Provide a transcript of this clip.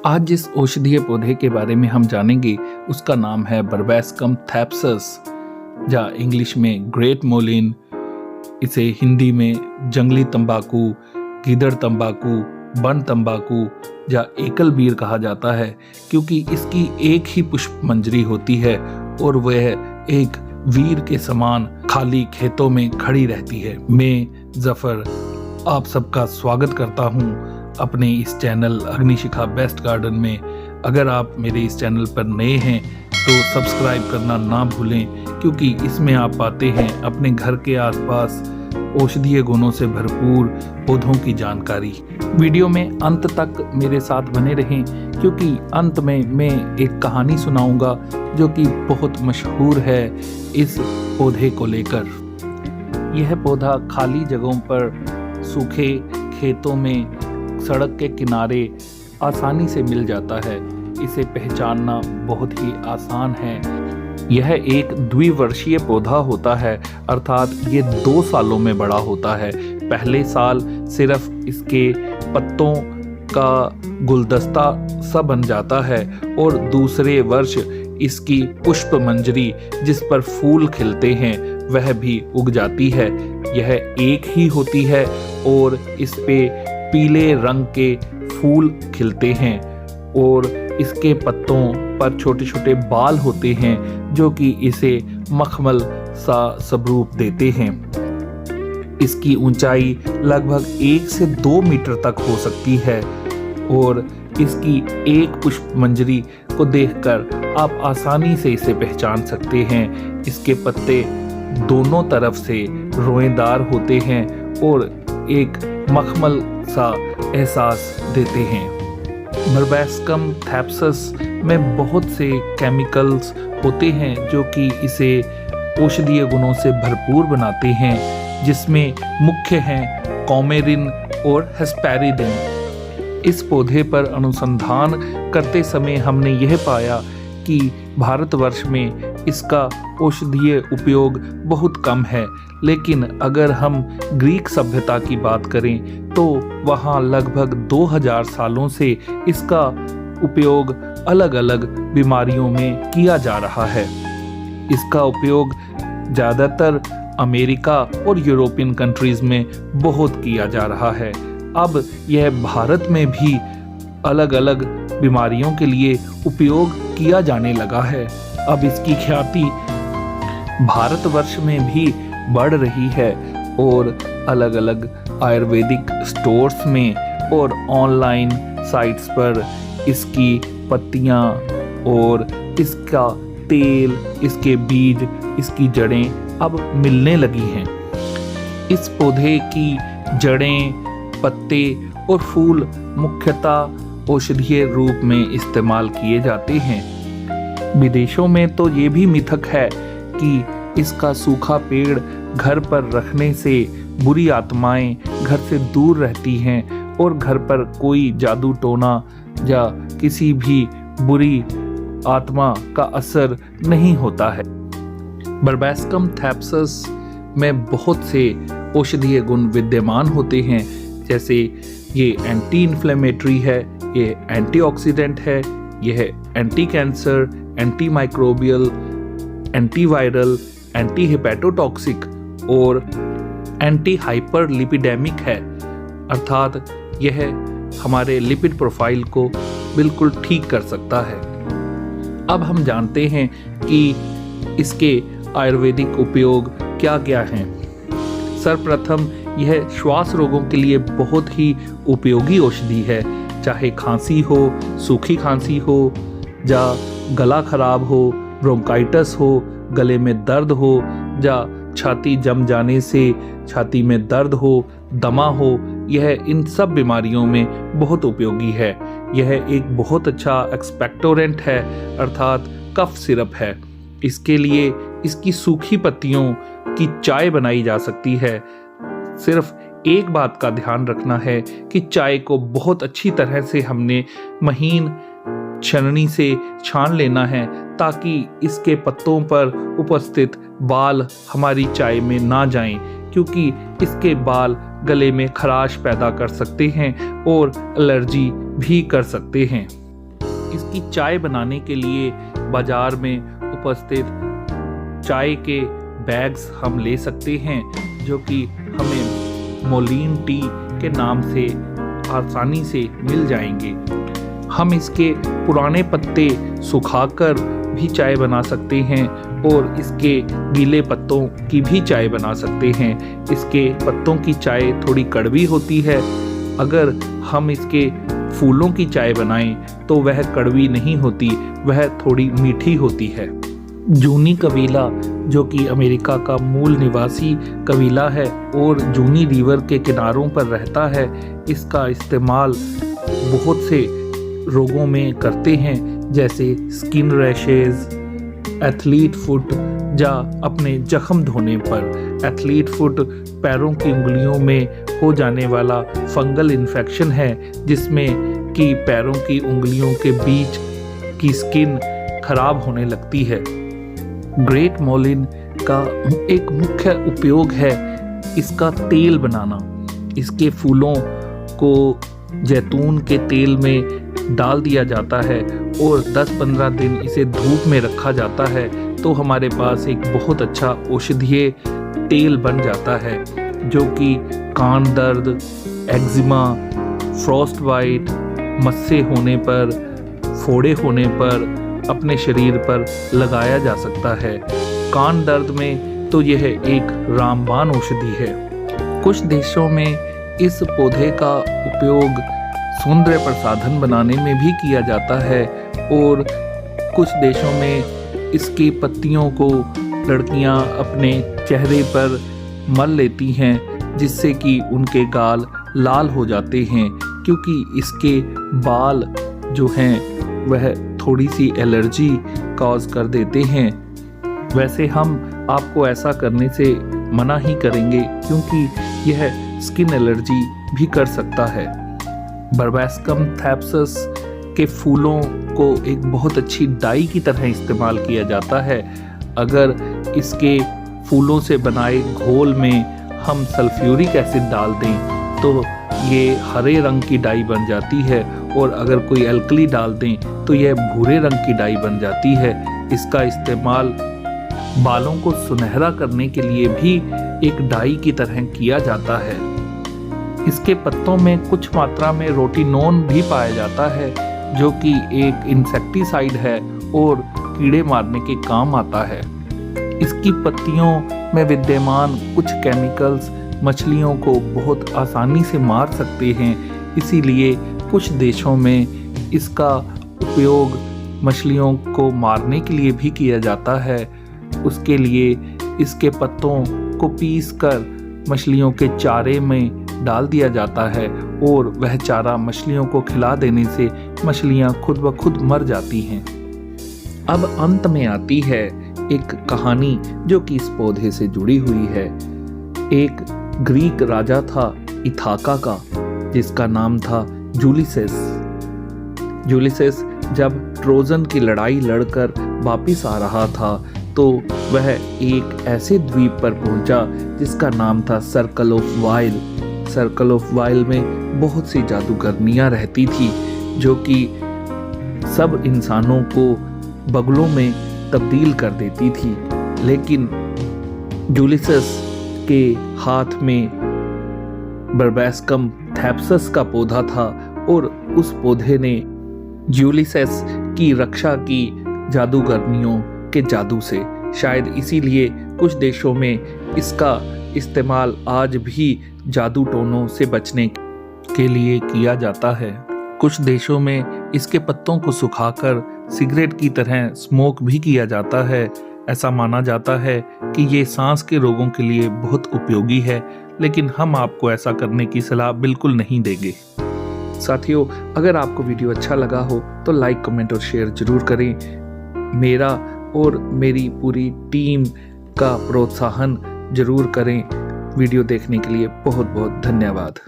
आज जिस औषधीय पौधे के बारे में हम जानेंगे उसका नाम है बर्बैस्कम थैप्सस, या इंग्लिश में ग्रेट मोलिन। इसे हिंदी में जंगली तंबाकू, गीदड़ तंबाकू, वन तंबाकू या एकल बीर कहा जाता है, क्योंकि इसकी एक ही पुष्प मंजरी होती है और वह एक वीर के समान खाली खेतों में खड़ी रहती है। मैं जफर आप सबका स्वागत करता हूं अपने इस चैनल अग्निशिखा बेस्ट गार्डन में। अगर आप मेरे इस चैनल पर नए हैं तो सब्सक्राइब करना ना भूलें, क्योंकि इसमें आप पाते हैं अपने घर के आसपास औषधीय गुणों से भरपूर पौधों की जानकारी। वीडियो में अंत तक मेरे साथ बने रहें, क्योंकि अंत में मैं एक कहानी सुनाऊंगा जो कि बहुत मशहूर है इस पौधे को लेकर। यह पौधा खाली जगहों पर, सूखे खेतों में, सड़क के किनारे आसानी से मिल जाता है। इसे पहचानना बहुत ही आसान है। यह एक द्विवर्षीय पौधा होता है, अर्थात ये 2 सालों में बड़ा होता है। पहले साल सिर्फ इसके पत्तों का गुलदस्ता सा बन जाता है और दूसरे वर्ष इसकी पुष्प मंजरी जिस पर फूल खिलते हैं वह भी उग जाती है। यह एक ही होती है और इस पे पीले रंग के फूल खिलते हैं और इसके पत्तों पर छोटे छोटे बाल होते हैं जो कि इसे मखमल सा स्वरूप देते हैं। इसकी ऊंचाई लगभग 1 से 2 मीटर तक हो सकती है और इसकी एक पुष्प मंजरी को देखकर आप आसानी से इसे पहचान सकते हैं। इसके पत्ते दोनों तरफ से रोएदार होते हैं और एक मखमल सा एहसास देते हैं। बर्बैस्कम थैप्सस में बहुत से केमिकल्स होते हैं जो कि इसे औषधीय गुणों से भरपूर बनाते हैं, जिसमें मुख्य हैं कौमेरिन और हेस्पेरिडिन। इस पौधे पर अनुसंधान करते समय हमने यह पाया कि भारतवर्ष में इसका औषधीय उपयोग बहुत कम है, लेकिन अगर हम ग्रीक सभ्यता की बात करें तो वहाँ लगभग 2000 सालों से इसका उपयोग अलग अलग बीमारियों में किया जा रहा है। इसका उपयोग ज़्यादातर अमेरिका और यूरोपियन कंट्रीज़ में बहुत किया जा रहा है। अब यह भारत में भी अलग अलग बीमारियों के लिए उपयोग किया जाने लगा है। अब इसकी ख्याति भारतवर्ष में भी बढ़ रही है और अलग अलग आयुर्वेदिक स्टोर्स में और ऑनलाइन साइट्स पर इसकी पत्तियां और इसका तेल, इसके बीज, इसकी जड़ें अब मिलने लगी हैं। इस पौधे की जड़ें, पत्ते और फूल मुख्यतः औषधीय रूप में इस्तेमाल किए जाते हैं। विदेशों में तो ये भी मिथक है कि इसका सूखा पेड़ घर पर रखने से बुरी आत्माएं घर से दूर रहती हैं और घर पर कोई जादू टोना या किसी भी बुरी आत्मा का असर नहीं होता है। बर्बैस्कम थैप्सस में बहुत से औषधीय गुण विद्यमान होते हैं, जैसे ये एंटी इन्फ्लेमेटरी है, ये एंटीऑक्सीडेंट है, यह anti cancer, anti microbial, antiviral, anti hepatotoxic और एंटी हाइपरलिपिडेमिक है, अर्थात यह हमारे लिपिड प्रोफाइल को बिल्कुल ठीक कर सकता है। अब हम जानते हैं कि इसके आयुर्वेदिक उपयोग क्या क्या हैं। सर्वप्रथम यह श्वास रोगों के लिए बहुत ही उपयोगी औषधि है, चाहे खांसी हो, सूखी खांसी हो या गला खराब हो, ब्रोंकाइटिस हो, गले में दर्द हो या छाती जम जाने से छाती में दर्द हो, दमा हो, यह इन सब बीमारियों में बहुत उपयोगी है। यह एक बहुत अच्छा एक्सपेक्टोरेंट है, अर्थात कफ सिरप है। इसके लिए इसकी सूखी पत्तियों की चाय बनाई जा सकती है। सिर्फ एक बात का ध्यान रखना है कि चाय को बहुत अच्छी तरह से हमने महीन छलनी से छान लेना है, ताकि इसके पत्तों पर उपस्थित बाल हमारी चाय में ना जाएं, क्योंकि इसके बाल गले में खराश पैदा कर सकते हैं और एलर्जी भी कर सकते हैं। इसकी चाय बनाने के लिए बाजार में उपस्थित चाय के बैग्स हम ले सकते हैं, जो कि हमें मोलिन टी के नाम से आसानी से मिल जाएंगे। हम इसके पुराने पत्ते सुखाकर भी चाय बना सकते हैं और इसके गीले पत्तों की भी चाय बना सकते हैं। इसके पत्तों की चाय थोड़ी कड़वी होती है। अगर हम इसके फूलों की चाय बनाएं तो वह कड़वी नहीं होती, वह थोड़ी मीठी होती है। जूनी कबीला, जो कि अमेरिका का मूल निवासी कबीला है और जूनी रिवर के किनारों पर रहता है, इसका इस्तेमाल बहुत से रोगों में करते हैं, जैसे स्किन रैशेज, एथलीट फुट या अपने जख्म धोने पर। एथलीट फुट पैरों की उंगलियों में हो जाने वाला फंगल इन्फेक्शन है, जिसमें कि पैरों की उंगलियों के बीच की स्किन खराब होने लगती है। ग्रेट मोलिन का एक मुख्य उपयोग है इसका तेल बनाना। इसके फूलों को जैतून के तेल में डाल दिया जाता है और 10-15 दिन इसे धूप में रखा जाता है, तो हमारे पास एक बहुत अच्छा औषधीय तेल बन जाता है, जो कि कान दर्द, एक्जिमा, फ्रॉस्ट बाइट, मस्से होने पर, फोड़े होने पर अपने शरीर पर लगाया जा सकता है। कान दर्द में तो यह एक रामबाण औषधि है। कुछ देशों में इस पौधे का उपयोग सौंदर्य प्रसाधन बनाने में भी किया जाता है और कुछ देशों में इसकी पत्तियों को लड़कियां अपने चेहरे पर मल लेती हैं, जिससे कि उनके गाल लाल हो जाते हैं, क्योंकि इसके बाल जो हैं वह थोड़ी सी एलर्जी कॉज कर देते हैं। वैसे हम आपको ऐसा करने से मना ही करेंगे, क्योंकि यह स्किन एलर्जी भी कर सकता है। बर्बैस्कम थैप्सस के फूलों को एक बहुत अच्छी डाई की तरह इस्तेमाल किया जाता है। अगर इसके फूलों से बनाए घोल में हम सल्फ्यूरिक एसिड डाल दें तो ये हरे रंग की डाई बन जाती है, और अगर कोई एल्कली डाल दें तो यह भूरे रंग की डाई बन जाती है। इसका इस्तेमाल बालों को सुनहरा करने के लिए भी एक डाई की तरह किया जाता है। इसके पत्तों में कुछ मात्रा में रोटिनोन भी पाया जाता है, जो कि एक इंसेक्टिसाइड है और कीड़े मारने के काम आता है। इसकी पत्तियों में विद्यमान कुछ केमिकल्स मछलियों को बहुत आसानी से मार सकते हैं, इसीलिए कुछ देशों में इसका उपयोग मछलियों को मारने के लिए भी किया जाता है। उसके लिए इसके पत्तों को पीसकर मछलियों के चारे में डाल दिया जाता है और वह चारा मछलियों को खिला देने से मछलियां खुद ब खुद मर जाती हैं। अब अंत में आती है एक कहानी जो कि इस पौधे से जुड़ी हुई है। एक ग्रीक राजा था इथाका का, जिसका नाम था जूलिसेस। जूलिसेस जब ट्रोजन की लड़ाई लड़कर वापिस आ रहा था तो वह एक ऐसे द्वीप पर पहुंचा जिसका नाम था circle of while. Circle of while में बहुत सी जादूगरनियां रहती थी, जो कि सब इंसानों को बगलों में तब्दील कर देती थी। लेकिन जूलिसेस के हाथ में बर्बैस्कम थैप्सस का पौधा था और उस पौधे ने जूलिसेस की रक्षा की जादूगरनियों के जादू से। शायद इसीलिए कुछ देशों में इसका इस्तेमाल आज भी जादू टोनों से बचने के लिए किया जाता है। कुछ देशों में इसके पत्तों को सुखाकर सिगरेट की तरह स्मोक भी किया जाता है। ऐसा माना जाता है कि ये सांस के रोगों के लिए बहुत उपयोगी है, लेकिन हम आपको ऐसा करने की सलाह बिल्कुल नहीं देंगे। साथियों, अगर आपको वीडियो अच्छा लगा हो तो लाइक, कमेंट और शेयर जरूर करें। मेरा और मेरी पूरी टीम का प्रोत्साहन जरूर करें। वीडियो देखने के लिए बहुत बहुत धन्यवाद।